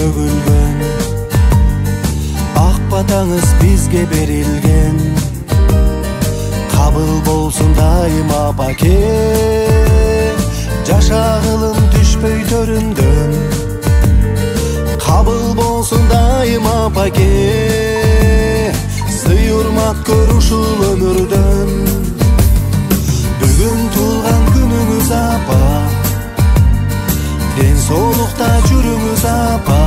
төгүлгөн, ак батаңыз бизге берилген. Кабыл болсун дайыма баке, жашагылым түшпөй төрүндөн. Кабыл болсун дайыма баке, сый урмат көр ушул өмүрдөн. Бүгүн туулган күнүңүз апа, ден соолукта жүрүңүз апа,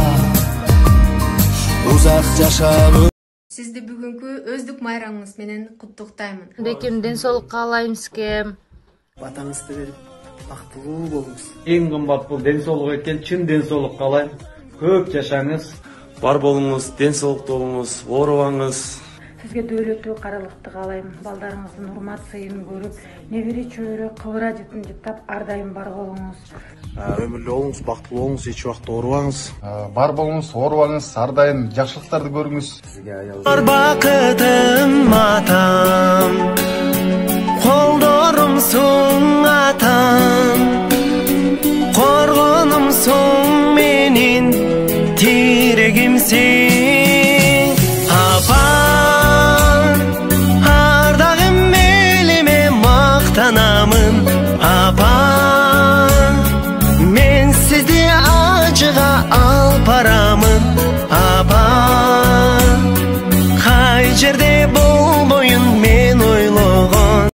узак жашап. Сизди бүгүнкү өздүк майрамыңыз менен куттуктаймын. Бекем ден соолук каалайм сизге. Батаңызды берип бактылуу болуңуз. Эң кымбат бул ден соолук экен, чын ден соолук каалайм. Көп жашаңыз. Бар болуңуз, ден соолуктуу болуңуз, оорубаңыз. Сизге дөөлөттүү каралыкты каалайм. Балдарыңыздын урмат сыйын көрүп, небере чөбөрө кыбыра жытын жыттап ар дайым бар болуңуз. Өмүрлүү болуңуз, бактылуу болуңуз, эч убакта оорубаңыз. Бар болуңуз, оорубаңыз, ар дайым жакшылыктарды көрүңүз. Бар бакытым атам, колдорумсуң атам, коргонумсуң менин тирегимсиң.